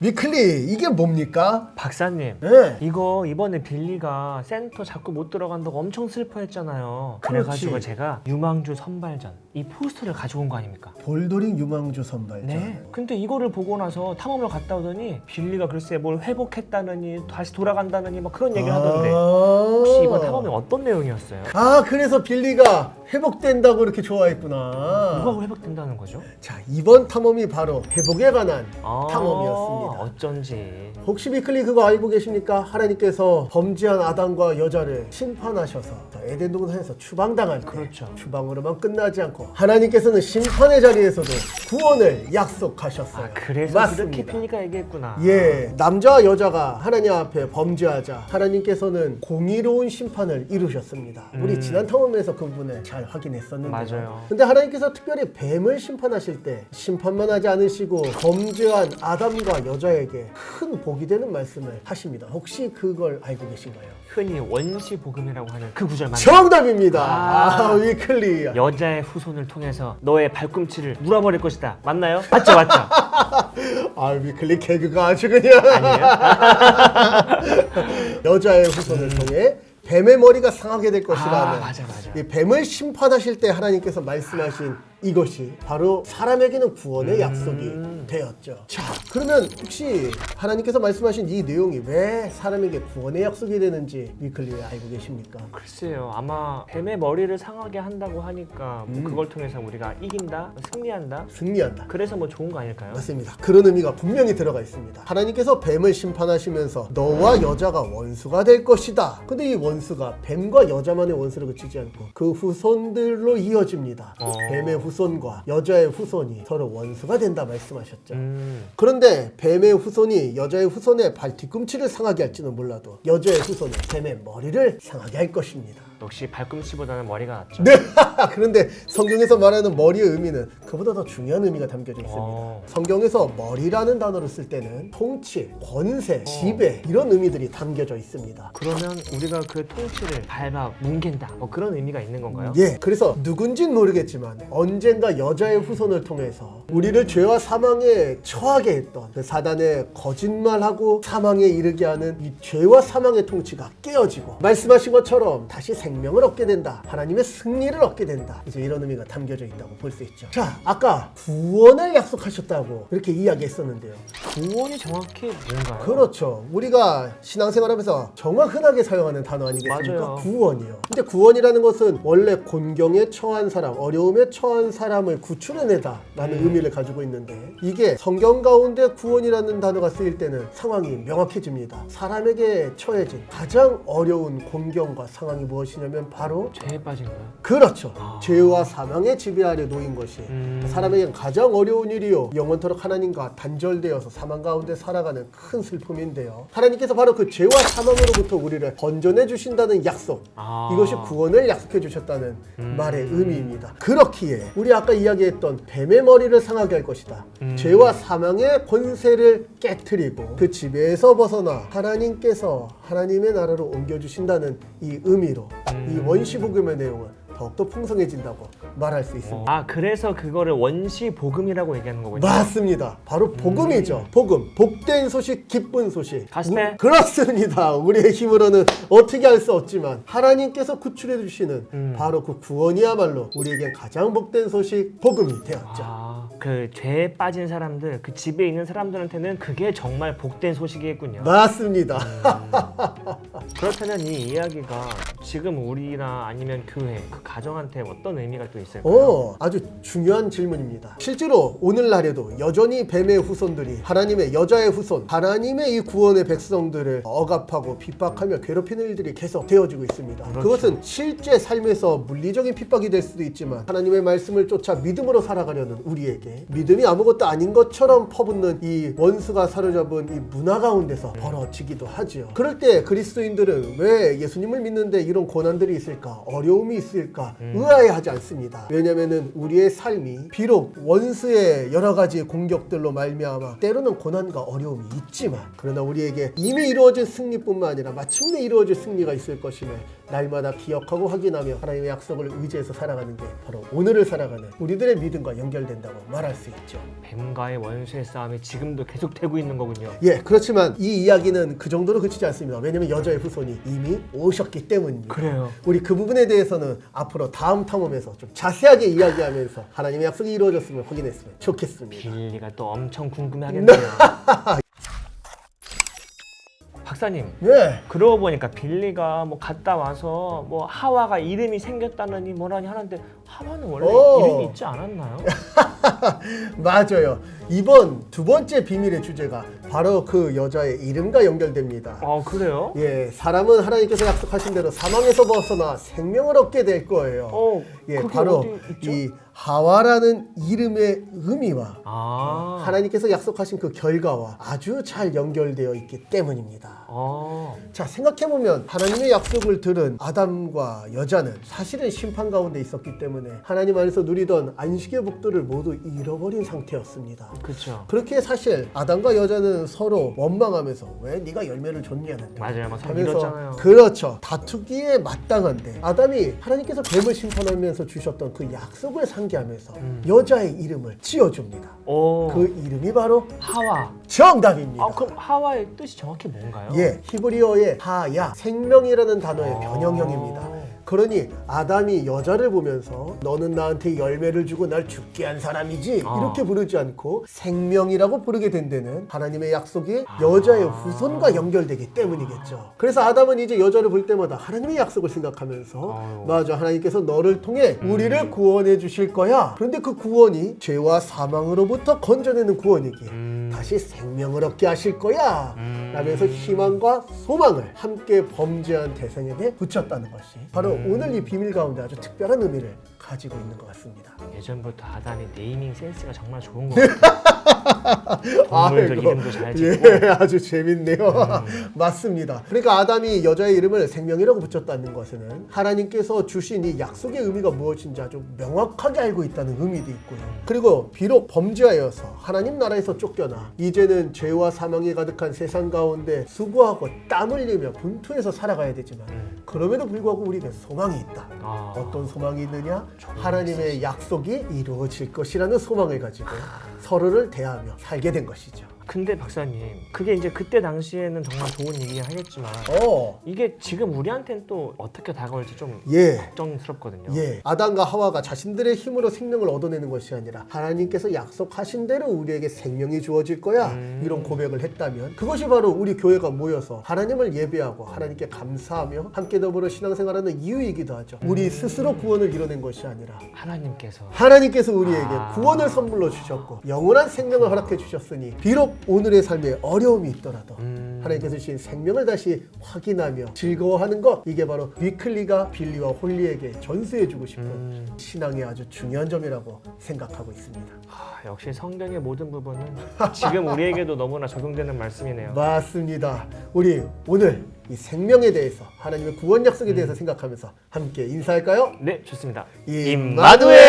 위클리 이게 뭡니까? 박사님, 네. 이거 이번에 빌리가 센터 자꾸 못 들어간다고 엄청 슬퍼했잖아요. 그래가지고 그렇지. 제가 유망주 선발전 이 포스터를 가지고 온 거 아닙니까? 볼도링 유망주 선발전. 네. 근데 이거를 보고 나서 탐험을 갔다 오더니 빌리가 글쎄 뭘 회복했다느니 다시 돌아간다느니 막 그런 얘기를 하던데 혹시 이번 탐험이 어떤 내용이었어요? 그래서 빌리가 회복된다고 이렇게 좋아했구나. 누가 회복된다는 거죠? 자, 이번 탐험이 바로 회복에 관한 아, 탐험이었습니다. 어쩐지. 혹시 위클리 그거 알고 계십니까? 하나님께서 범죄한 아담과 여자를 심판하셔서 에덴 동산에서 추방당할 때 그렇죠. 추방으로만 끝나지 않고 하나님께서는 심판의 자리에서도 구원을 약속하셨어요. 그래서 맞습니다. 그렇게 빌리가 얘기했구나. 예, 남자와 여자가 하나님 앞에 범죄하자 하나님께서는 공의로운 심판을 이루셨습니다. 우리 지난 탐험에서 그 부분을 잘 확인했었는데요. 맞아요. 근데 하나님께서 특별히 뱀을 심판하실 때 심판만 하지 않으시고 범죄한 아담과 여자에게 큰 복이 되는 말씀을 하십니다. 혹시 그걸 알고 계신가요? 흔히 원시복음이라고 하는 그 구절 맞나요? 정답입니다. 위클리. 여자의 후손을 통해서 너의 발꿈치를 물어버릴 것이다. 맞나요? 맞죠, 맞죠? 위클리 개그가 아주 그냥. 아니에요? 여자의 후손을 통해 뱀의 머리가 상하게 될 것이라는 맞아. 이 뱀을 심판하실 때 하나님께서 말씀하신 이것이 바로 사람에게는 구원의 약속이 되었죠. 자, 그러면 혹시 하나님께서 말씀하신 이 내용이 왜 사람에게 구원의 약속이 되는지 위클리 알고 계십니까? 글쎄요. 아마 뱀의 머리를 상하게 한다고 하니까 뭐 그걸 통해서 우리가 이긴다, 승리한다. 승리한다. 그래서 뭐 좋은 거 아닐까요? 맞습니다. 그런 의미가 분명히 들어가 있습니다. 하나님께서 뱀을 심판하시면서 너와 여자가 원수가 될 것이다. 근데 이 원수가 뱀과 여자만의 원수를 그치지 않고 그 후손들로 이어집니다. 뱀의 후손과 여자의 후손이 서로 원수가 된다 말씀하셨죠. 그런데 뱀의 후손이 여자의 후손의 발 뒤꿈치를 상하게 할지는 몰라도 여자의 후손은 뱀의 머리를 상하게 할 것입니다. 역시 발꿈치보다는 머리가 낫죠. 네. 그런데 성경에서 말하는 머리의 의미는 그보다 더 중요한 의미가 담겨져 있습니다. 성경에서 머리라는 단어를 쓸 때는 통치, 권세, 지배 이런 의미들이 담겨져 있습니다. 그러면 우리가 그 통치를 밟아 뭉갠다. 뭐 그런 의미가 있는 건가요? 예, 그래서 누군진 모르겠지만 언젠가 여자의 후손을 통해서 우리를 죄와 사망에 처하게 했던 그 사단의 거짓말하고 사망에 이르게 하는 이 죄와 사망의 통치가 깨어지고 말씀하신 것처럼 다시 생명을 얻게 된다. 하나님의 승리를 얻게 된다. 이제 이런 의미가 담겨져 있다고 볼 수 있죠. 자, 아까 구원을 약속하셨다고 이렇게 이야기했었는데요. 구원이 정확히 뭔가요? 그렇죠. 우리가 신앙생활하면서 정말 흔하게 사용하는 단어 아니겠습니까? 맞아요. 구원이요. 근데 구원이라는 것은 원래 곤경에 처한 사람, 어려움에 처한 사람을 구출해내다 라는 의미를 가지고 있는데 이게 성경 가운데 구원이라는 단어가 쓰일 때는 상황이 명확해집니다. 사람에게 처해진 가장 어려운 곤경과 상황이 무엇이냐면 바로 죄에 빠진 거예요? 그렇죠. 죄와 사망의 지배 아래 놓인 것이 사람에게 가장 어려운 일이요. 영원토록 하나님과 단절되어서 사망 가운데 살아가는 큰 슬픔인데요. 하나님께서 바로 그 죄와 사망으로부터 우리를 건져내 주신다는 약속. 이것이 구원을 약속해 주셨다는 말의 의미입니다. 그렇기에 우리 아까 이야기했던 뱀의 머리를 상하게 할 것이다. 죄와 사망의 권세를 깨트리고 그 지배에서 벗어나 하나님께서 하나님의 나라로 옮겨주신다는 이 의미로 이 원시복음의 내용은 더욱더 풍성해진다고 말할 수 있습니다. 그래서 그거를 원시복음이라고 얘기하는 거군요. 맞습니다. 바로 복음이죠. 복음, 복된 소식, 기쁜 소식. 가스펠? 그렇습니다. 우리의 힘으로는 어떻게 할 수 없지만 하나님께서 구출해 주시는 바로 그 구원이야말로 우리에게 가장 복된 소식, 복음이 되었죠. 그 죄에 빠진 사람들, 그 집에 있는 사람들한테는 그게 정말 복된 소식이겠군요. 맞습니다. 그렇다면 이 이야기가 지금 우리나 아니면 교회, 그 가정한테 어떤 의미가 또 있을까요? 아주 중요한 질문입니다. 실제로 오늘날에도 여전히 뱀의 후손들이 하나님의 여자의 후손, 하나님의 이 구원의 백성들을 억압하고 핍박하며 괴롭히는 일들이 계속 되어지고 있습니다. 그렇죠. 그것은 실제 삶에서 물리적인 핍박이 될 수도 있지만 하나님의 말씀을 쫓아 믿음으로 살아가려는 우리에게 믿음이 아무것도 아닌 것처럼 퍼붓는 이 원수가 사로잡은 이 문화 가운데서 벌어지기도 하지요. 그럴 때 그리스도인들 우리들은 왜 예수님을 믿는데 이런 고난들이 있을까, 어려움이 있을까 의아해하지 않습니다. 왜냐면은 우리의 삶이 비록 원수의 여러 가지 공격들로 말미암아 때로는 고난과 어려움이 있지만, 그러나 우리에게 이미 이루어진 승리뿐만 아니라 마침내 이루어질 승리가 있을 것임을 날마다 기억하고 확인하며 하나님의 약속을 의지해서 살아가는 게 바로 오늘을 살아가는 우리들의 믿음과 연결된다고 말할 수 있죠. 뱀과의 원수의 싸움이 지금도 계속되고 있는 거군요. 예, 그렇지만 이 이야기는 그 정도로 그치지 않습니다. 왜냐면 여자의 후손이 이미 오셨기 때문입니다. 그래요. 우리 그 부분에 대해서는 앞으로 다음 탐험에서 좀 자세하게 이야기하면서 하나님의 약속이 이루어졌음을 확인했으면 좋겠습니다. 빌리가 또 엄청 궁금해하겠네요. 박사님, 예. 그러고 보니까 빌리가 뭐 갔다 와서 뭐 하와가 이름이 생겼다느니 뭐라니 하는데 하와는 원래 이름이 있지 않았나요? 맞아요. 이번 두 번째 비밀의 주제가 바로 그 여자의 이름과 연결됩니다. 아, 그래요? 예, 사람은 하나님께서 약속하신 대로 사망에서 벗어나 생명을 얻게 될 거예요. 예, 그게 바로 어디 있죠? 이 하와라는 이름의 의미와 아, 하나님께서 약속하신 그 결과와 아주 잘 연결되어 있기 때문입니다. 자, 생각해보면 하나님의 약속을 들은 아담과 여자는 사실은 심판 가운데 있었기 때문에 하나님 안에서 누리던 안식의 복들을 모두 잃어버린 상태였습니다. 그렇죠. 그렇게 사실 아담과 여자는 서로 원망하면서 왜 네가 열매를 줬냐는 맞아요, 막 서로 하면서 밀었잖아요. 그렇죠. 다투기에 마땅한데 아담이 하나님께서 뱀을 심판하면서 주셨던 그 약속을 상기하면서 여자의 이름을 지어줍니다. 오, 그 이름이 바로 하와. 정답입니다. 아, 그럼 하와의 뜻이 정확히 뭔가요? 예, 히브리어의 하야, 생명이라는 단어의 변형형입니다. 그러니 아담이 여자를 보면서 너는 나한테 열매를 주고 날 죽게 한 사람이지 이렇게 부르지 않고 생명이라고 부르게 된 데는 하나님의 약속이 여자의 후손과 연결되기 때문이겠죠. 그래서 아담은 이제 여자를 볼 때마다 하나님의 약속을 생각하면서 맞아, 하나님께서 너를 통해 우리를 구원해 주실 거야. 그런데 그 구원이 죄와 사망으로부터 건져내는 구원이기에 다시 생명을 얻게 하실 거야 라면서 희망과 소망을 함께 범죄한 대상에게 붙였다는 것이 바로 오늘 이 비밀 가운데 아주 특별한 의미를 가지고 있는 것 같습니다. 예전부터 아담이 네이밍 센스가 정말 좋은 것 같아요. 동물들 아이고, 이름도 잘 짓고. 예, 아주 재밌네요. 맞습니다. 그러니까 아담이 여자의 이름을 생명이라고 붙였다는 것은 하나님께서 주신 이 약속의 의미가 무엇인지 아주 명확하게 알고 있다는 의미도 있고요. 그리고 비록 범죄하여서 하나님 나라에서 쫓겨나 이제는 죄와 사망이 가득한 세상 가운데 수고하고 땀 흘리며 분투해서 살아가야 되지만 그럼에도 불구하고 우리에게 소망이 있다. 어떤 소망이 있느냐? 하나님의 약속이 이루어질 것이라는 소망을 가지고 서로를 대하며 살게 된 것이죠. 근데 박사님, 그게 이제 그때 당시에는 정말 좋은 얘기긴 하겠지만 이게 지금 우리한테는 또 어떻게 다가올지 좀 예. 걱정스럽거든요. 예, 아담과 하와가 자신들의 힘으로 생명을 얻어내는 것이 아니라 하나님께서 약속하신 대로 우리에게 생명이 주어질 거야 이런 고백을 했다면 그것이 바로 우리 교회가 모여서 하나님을 예배하고 하나님께 감사하며 함께 더불어 신앙생활하는 이유이기도 하죠. 우리 스스로 구원을 이뤄낸 것이 아니라 하나님께서 우리에게 구원을 선물로 주셨고 영원한 생명을 허락해 주셨으니 비록 오늘의 삶에 어려움이 있더라도 하나님께서 주신 생명을 다시 확인하며 즐거워하는 것, 이게 바로 위클리가 빌리와 홀리에게 전수해주고 싶은 신앙의 아주 중요한 점이라고 생각하고 있습니다. 역시 성경의 모든 부분은 지금 우리에게도 너무나 적용되는 말씀이네요. 맞습니다. 우리 오늘 이 생명에 대해서 하나님의 구원 약속에 대해서 생각하면서 함께 인사할까요? 네, 좋습니다. 임마누엘.